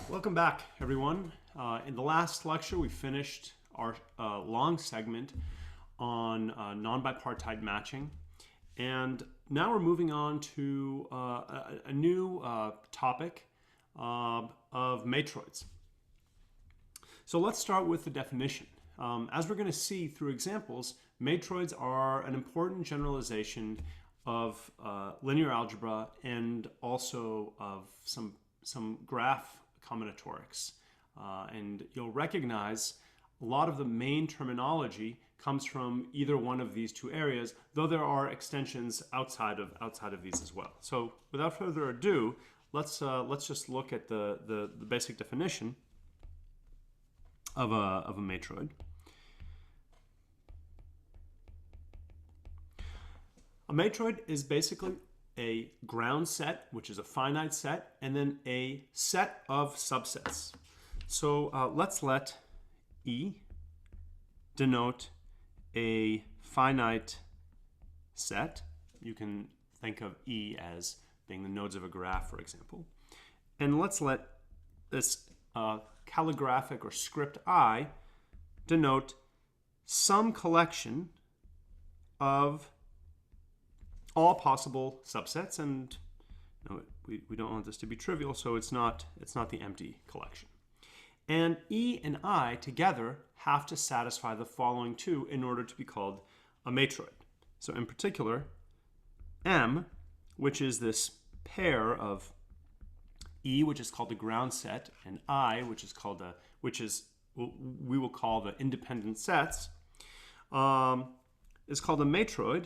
Welcome back, everyone. In the last lecture, we finished our long segment on non-bipartite matching. And now we're moving on to a new topic of matroids. So let's start with the definition. As we're going to see through examples, matroids are an important generalization of linear algebra and also of some graph combinatorics. And you'll recognize a lot of the main terminology comes from either one of these two areas, though there are extensions outside of these as well. So without further ado, let's just look at the basic definition of a matroid. A matroid is basically a ground set, which is a finite set, and then a set of subsets. So let's let E denote a finite set. You can think of E as being the nodes of a graph, for example. And let's let this calligraphic or script I denote some collection of all possible subsets, and we don't want this to be trivial, so it's not the empty collection. And E and I together have to satisfy the following two in order to be called a matroid. So in particular, M, which is this pair of E, which is called the ground set, and I, which we will call the independent sets, is called a matroid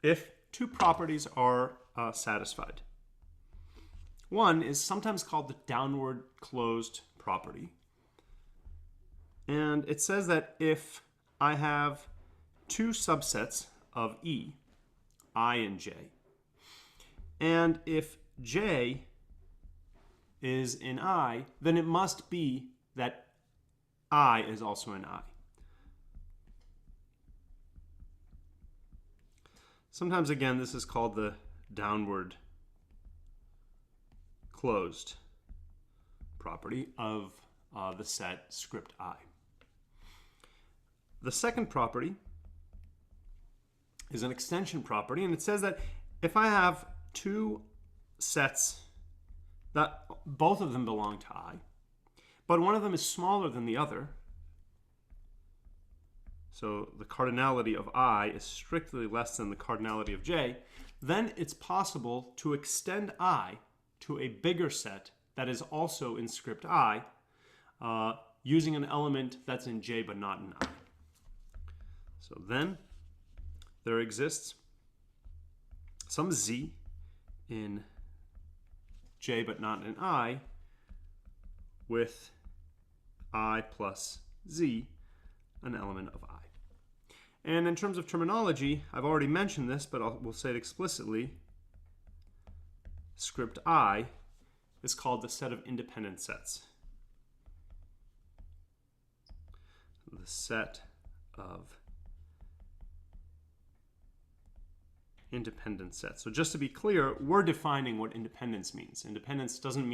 if two properties are satisfied. One is sometimes called the downward closed property. And it says that if I have two subsets of E, I and J, and if J is in I, then it must be that I is also in I. Sometimes, again, this is called the downward closed property of the set script I. The second property is an extension property, and it says that if I have two sets that both of them belong to I, but one of them is smaller than the other, so the cardinality of I is strictly less than the cardinality of J, then it's possible to extend I to a bigger set that is also in script I, using an element that's in J but not in I. So then there exists some Z in J but not in I with I plus Z, an element of I. And in terms of terminology, I've already mentioned this, but we'll say it explicitly. Script I is called the set of independent sets. The set of independent sets. So just to be clear, we're defining what independence means. Independence doesn't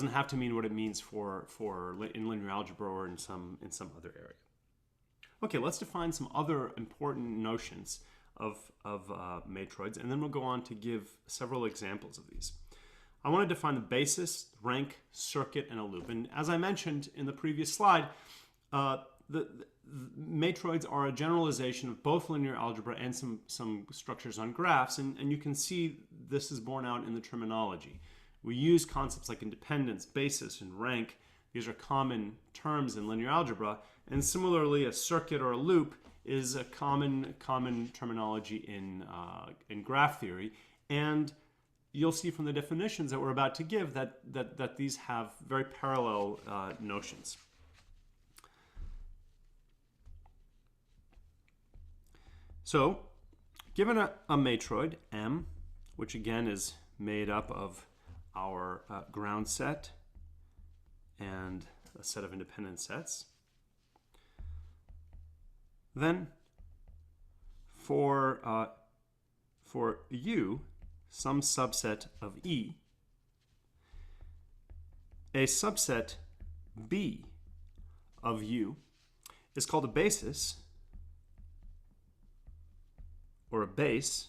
have to mean what it means in linear algebra or in some other area. Okay, let's define some other important notions of matroids, and then we'll go on to give several examples of these. I want to define the basis, rank, circuit, and a loop. And as I mentioned in the previous slide, the matroids are a generalization of both linear algebra and some structures on graphs, and you can see this is borne out in the terminology. We use concepts like independence, basis, and rank. These are common terms in linear algebra, and similarly, a circuit or a loop is a common terminology in graph theory. And you'll see from the definitions that we're about to give that these have very parallel notions. So, given a matroid, M, which again is made up of our ground set and a set of independent sets, then for U, some subset of E, a subset B of U is called a basis or a base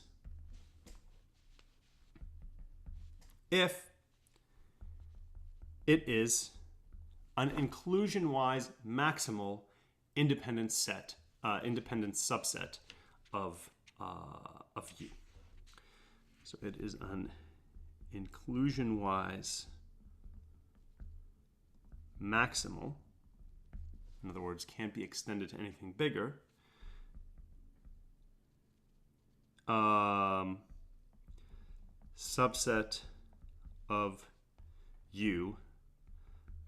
if it is an inclusion-wise maximal independent subset of U. So it is an inclusion-wise maximal, in other words, can't be extended to anything bigger, subset of U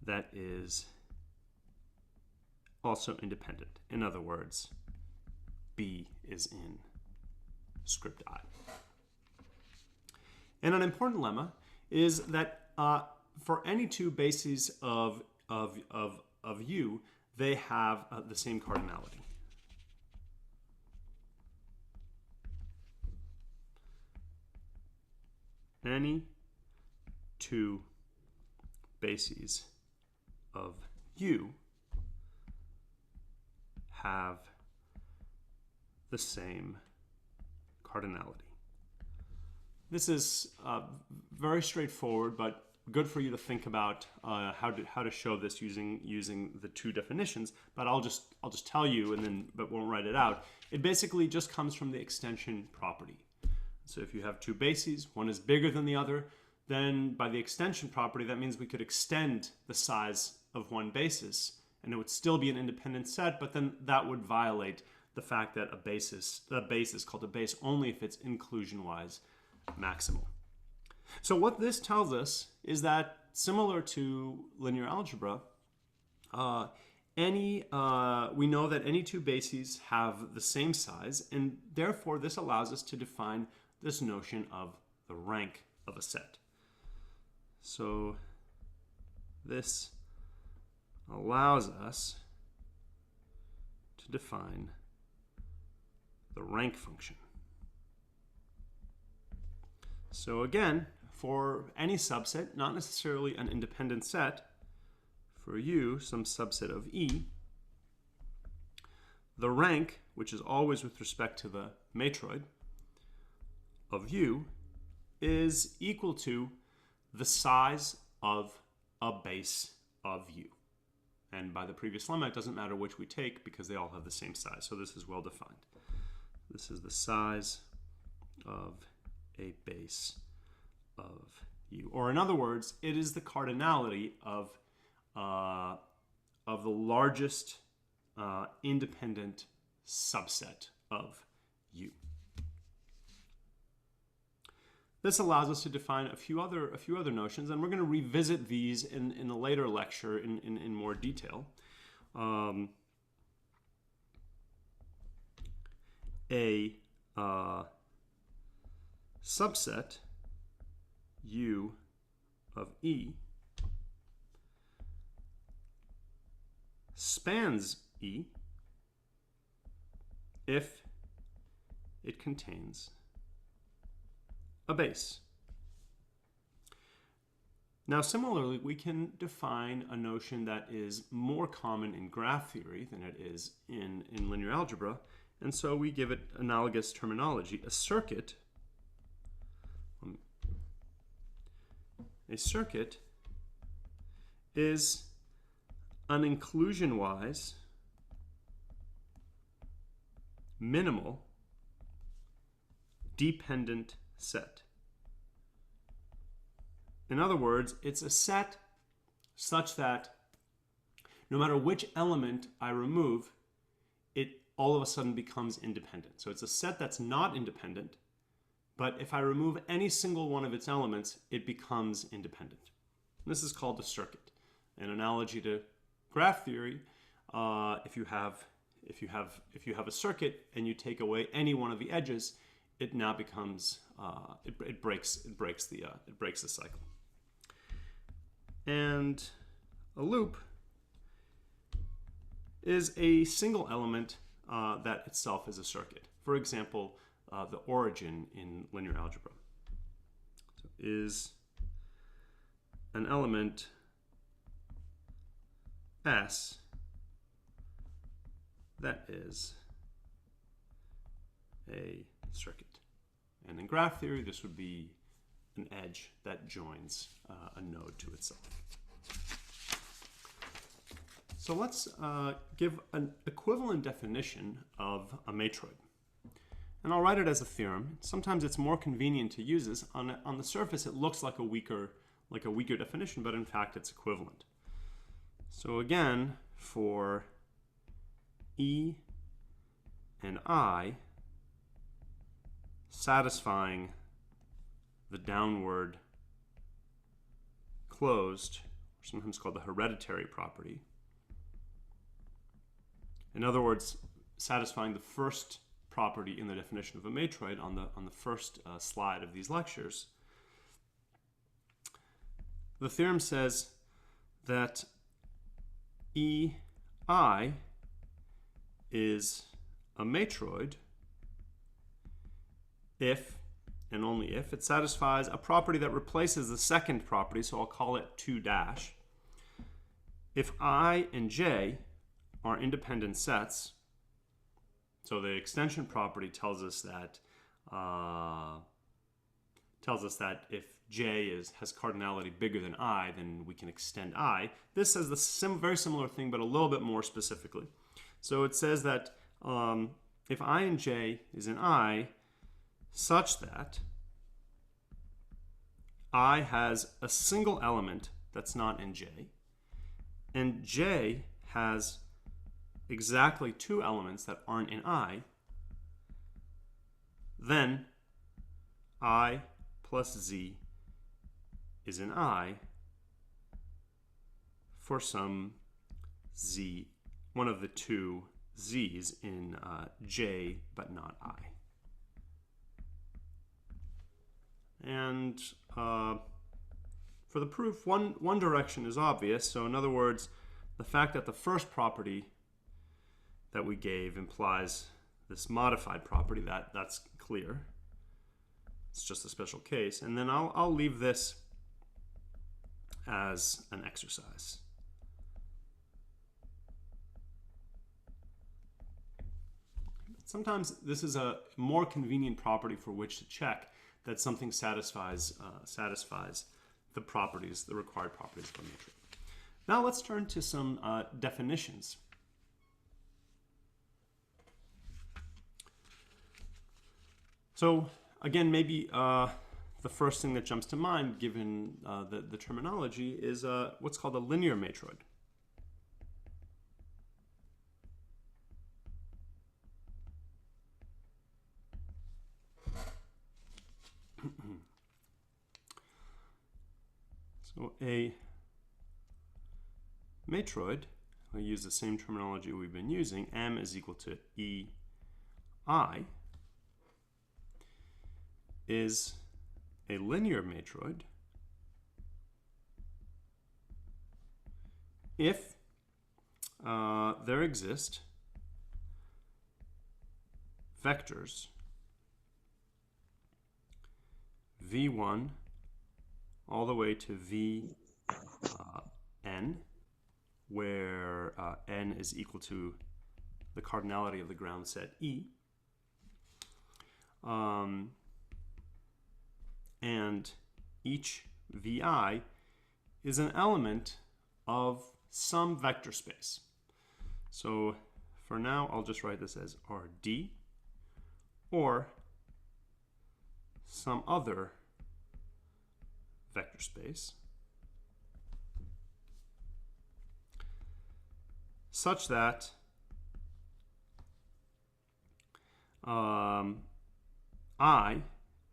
that is also independent. In other words, B is in script I. And an important lemma is that for any two bases of U, they have the same cardinality. Any two bases of U have the same cardinality. This is very straightforward, but good for you to think about how to show this using the two definitions. But I'll just tell you, but won't write it out. It basically just comes from the extension property. So if you have two bases, one is bigger than the other, then by the extension property, that means we could extend the size of one basis, and it would still be an independent set, but then that would violate the fact that a base is called a base only if it's inclusion-wise maximal. So what this tells us is that, similar to linear algebra, we know that any two bases have the same size, and therefore this allows us to define this notion of the rank of a set. So this allows us to define the rank function. So again, for any subset, not necessarily an independent set, for U, some subset of E, the rank, which is always with respect to the matroid of U, is equal to the size of a base of U. And by the previous lemma, it doesn't matter which we take because they all have the same size. So this is well defined. This is the size of a base of U. Or in other words, it is the cardinality of the largest independent subset of U. This allows us to define a few other notions, and we're going to revisit these in a later lecture in more detail. A subset U of E spans E if it contains a base. Now, similarly, we can define a notion that is more common in graph theory than it is in linear algebra, and so we give it analogous terminology. A circuit is an inclusion-wise minimal dependent set. In other words, it's a set such that no matter which element I remove, it all of a sudden becomes independent. So it's a set that's not independent, but if I remove any single one of its elements, it becomes independent. This is called a circuit. An analogy to graph theory, if you have a circuit and you take away any one of the edges, it now becomes it breaks the cycle. And a loop is a single element that itself is a circuit. For example, the origin in linear algebra. So is an element S that is a circuit. And in graph theory, this would be an edge that joins a node to itself. So let's give an equivalent definition of a matroid. And I'll write it as a theorem. Sometimes it's more convenient to use this. On the surface, it looks like a weaker definition, but in fact, it's equivalent. So again, for E and I, satisfying the downward closed, or sometimes called the hereditary property. In other words, satisfying the first property in the definition of a matroid on the first slide of these lectures. The theorem says that EI is a matroid if and only if it satisfies a property that replaces the second property, so I'll call it 2 dash. If I and J are independent sets, so the extension property tells us that if J has cardinality bigger than I, then we can extend I. This says the very similar thing, but a little bit more specifically. So it says that if I and J is in I, such that I has a single element that's not in J, and J has exactly 2 elements that aren't in I, then I plus Z is in I for some Z, one of the 2 Z's in J, but not I. And for the proof, one direction is obvious. So in other words, the fact that the first property that we gave implies this modified property, that's clear. It's just a special case. And then I'll leave this as an exercise. Sometimes this is a more convenient property for which to check that something satisfies the properties, the required properties of a matrix. Now let's turn to some definitions. So again, maybe the first thing that jumps to mind, given the terminology, is what's called a linear matroid. So a matroid, I'll use the same terminology we've been using, M is equal to EI, is a linear matroid if there exist vectors v1 all the way to vn, where n is equal to the cardinality of the ground set E, and each vi is an element of some vector space. So for now, I'll just write this as Rd, or some other vector space such that I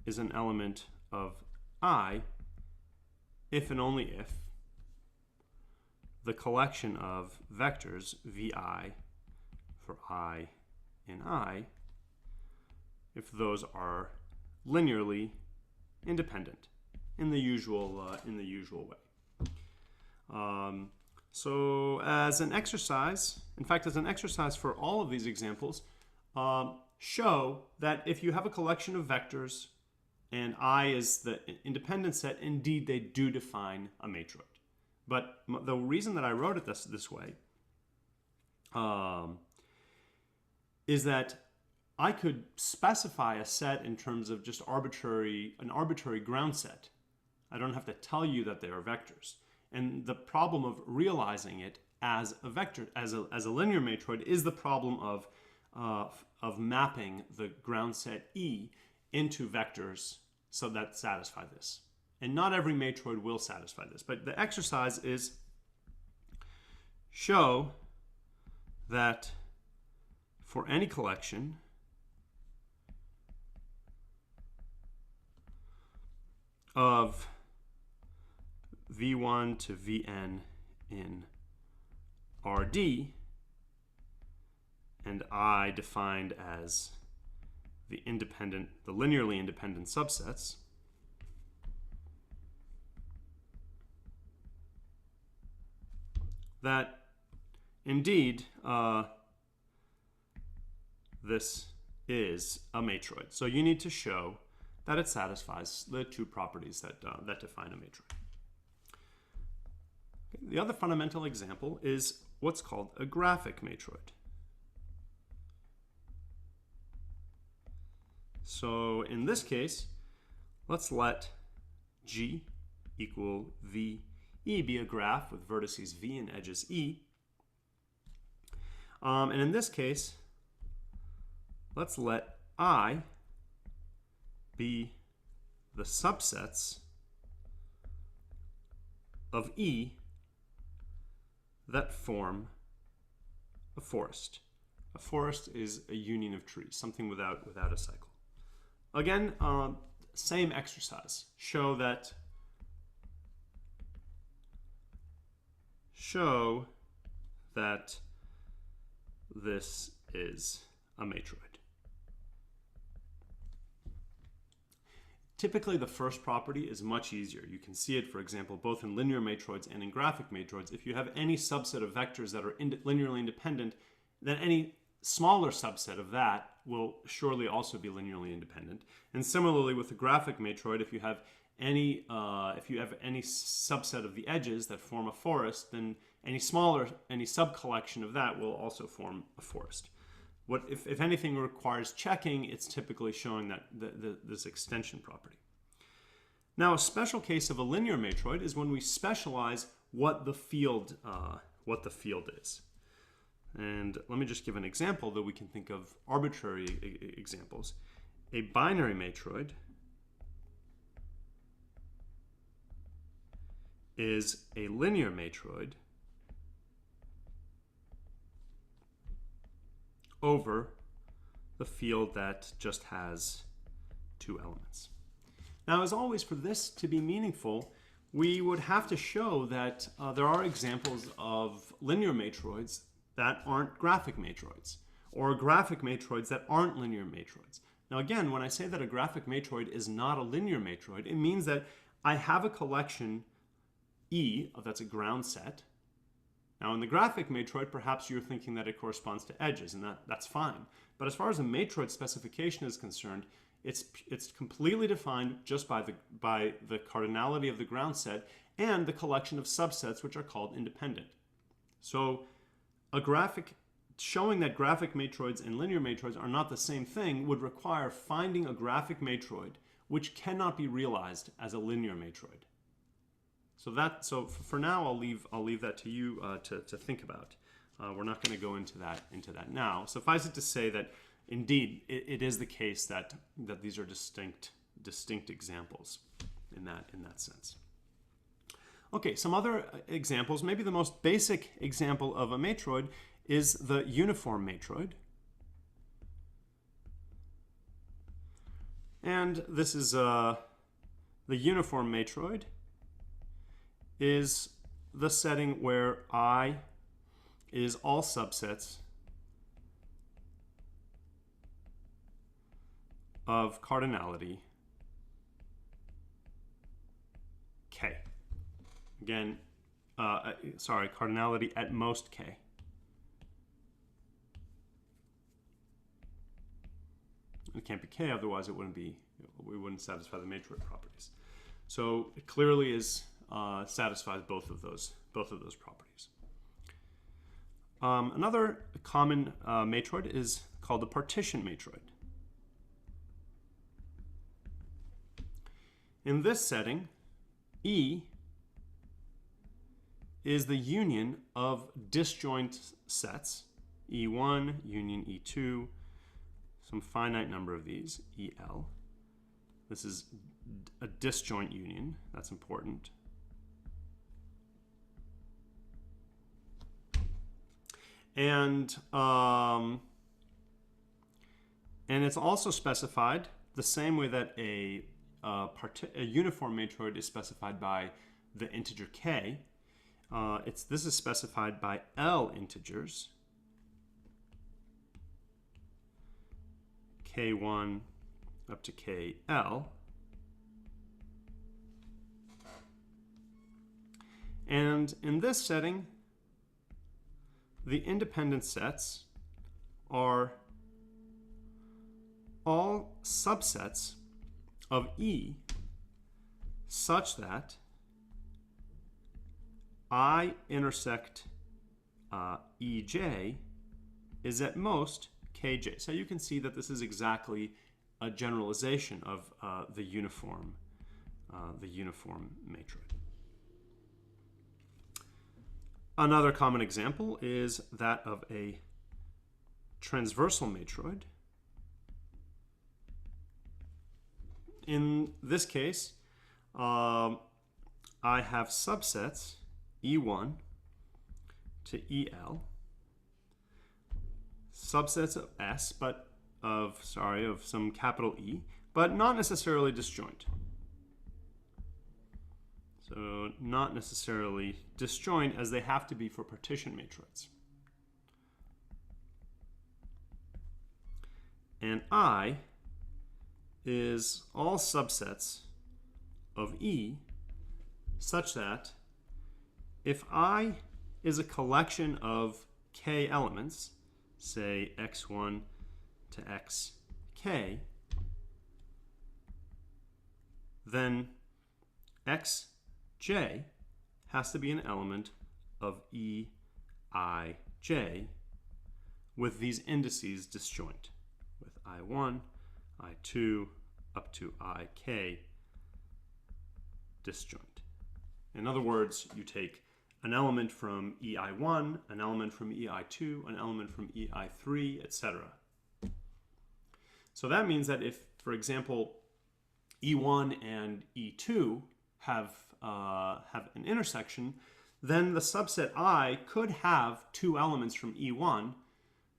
is an element of I if and only if the collection of vectors vi for I in I, if those are linearly independent in the usual way. So as an exercise, in fact, as an exercise for all of these examples, show that if you have a collection of vectors and I is the independent set, indeed they do define a matroid. But the reason that I wrote it this way is that I could specify a set in terms of just an arbitrary ground set. I don't have to tell you that they are vectors. And the problem of realizing it as a vector, as a linear matroid, is the problem of mapping the ground set E into vectors so that satisfy this. And not every matroid will satisfy this. But the exercise is show that for any collection of V1 to Vn in Rd, and I defined as the linearly independent subsets, that indeed this is a matroid. So you need to show that it satisfies the two properties that define a matroid. Okay, the other fundamental example is what's called a graphic matroid. So in this case, let's let G equal VE be a graph with vertices V and edges E. And in this case, let's let I be the subsets of E that form a forest. A forest is a union of trees, something without a cycle. Again, same exercise. Show that this is a matroid. Typically, the first property is much easier. You can see it, for example, both in linear matroids and in graphic matroids. If you have any subset of vectors that are linearly independent, then any smaller subset of that will surely also be linearly independent. And similarly, with the graphic matroid, if you have any subset of the edges that form a forest, then any subcollection of that will also form a forest. What if anything requires checking, it's typically showing that this extension property. Now, a special case of a linear matroid is when we specialize what the field is. And let me just give an example, though we can think of arbitrary examples. A binary matroid is a linear matroid over the field that just has two elements. Now, as always, for this to be meaningful, we would have to show that there are examples of linear matroids that aren't graphic matroids, or graphic matroids that aren't linear matroids. Now again, when I say that a graphic matroid is not a linear matroid, it means that I have a collection E, that's a ground set. Now in the graphic matroid, perhaps you're thinking that it corresponds to edges, and that's fine. But as far as a matroid specification is concerned, it's completely defined just by the cardinality of the ground set and the collection of subsets which are called independent. So showing that graphic matroids and linear matroids are not the same thing would require finding a graphic matroid which cannot be realized as a linear matroid. So for now, I'll leave that to you to think about. We're not going to go into that now. Suffice it to say that indeed it is the case that these are distinct examples in that sense. Okay, some other examples. Maybe the most basic example of a matroid is the uniform matroid. And this is the uniform matroid is the setting where I is all subsets of cardinality K. Again, cardinality at most K. It can't be K, otherwise we wouldn't satisfy the Matroid properties. So it clearly is satisfies both of those properties. Another common matroid is called the partition matroid. In this setting, E is the union of disjoint sets, E1, union E2, some finite number of these, EL. This is a disjoint union. That's important. And it's also specified the same way that a uniform matroid is specified by the integer k. This is specified by L integers, k1 up to kl. And in this setting, the independent sets are all subsets of E such that I intersect EJ is at most KJ. So you can see that this is exactly a generalization of the uniform matroid. Another common example is that of a transversal matroid. In this case, I have subsets E1 to EL, subsets of S, but of some capital E, but not necessarily disjoint. So not necessarily disjoint, as they have to be for partition matroids. And I is all subsets of E such that if I is a collection of k elements, say x1 to xk, then xj has to be an element of Eij with these indices disjoint, with I1, I2, up to Ik disjoint. In other words, you take an element from EI1, an element from EI2, an element from EI3, etc. So that means that if, for example, E1 and E2 have an intersection, then the subset I could have two elements from E1,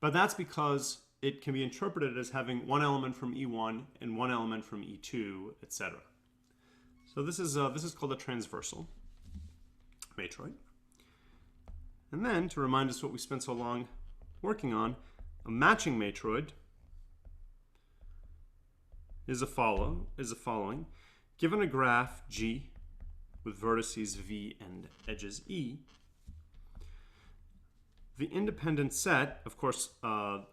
but that's because it can be interpreted as having one element from E1 and one element from E2, etc. So this is called a transversal matroid. And then, to remind us what we spent so long working on, a matching matroid is the following. Given a graph G with vertices V and edges E, the independent set, of course, let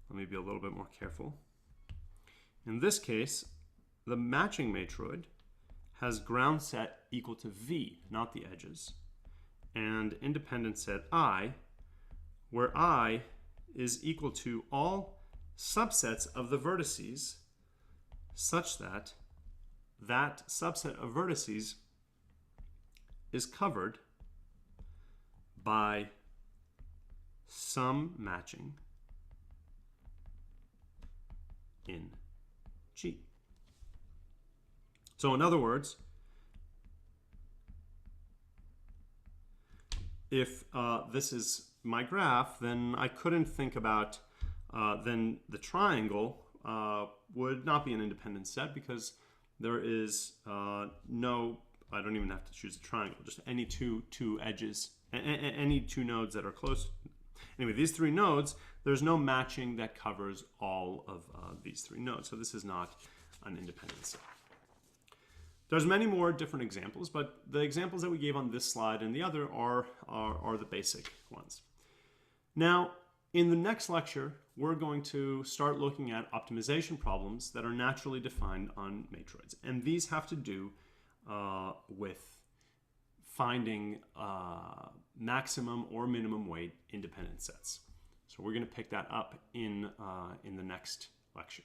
me be a little bit more careful. In this case, the matching matroid has ground set equal to V, not the edges, and independent set I, where I is equal to all subsets of the vertices such that that subset of vertices is covered by some matching in G. So in other words, if this is my graph, then I couldn't think about, then the triangle would not be an independent set because there is no, I don't even have to choose a triangle, just any two edges, any two nodes that are close. Anyway, these three nodes, there's no matching that covers all of these three nodes. So this is not an independent set. There's many more different examples, but the examples that we gave on this slide and the other are the basic ones. Now, in the next lecture, we're going to start looking at optimization problems that are naturally defined on matroids. And these have to do with finding maximum or minimum weight independent sets. So we're going to pick that up in the next lecture.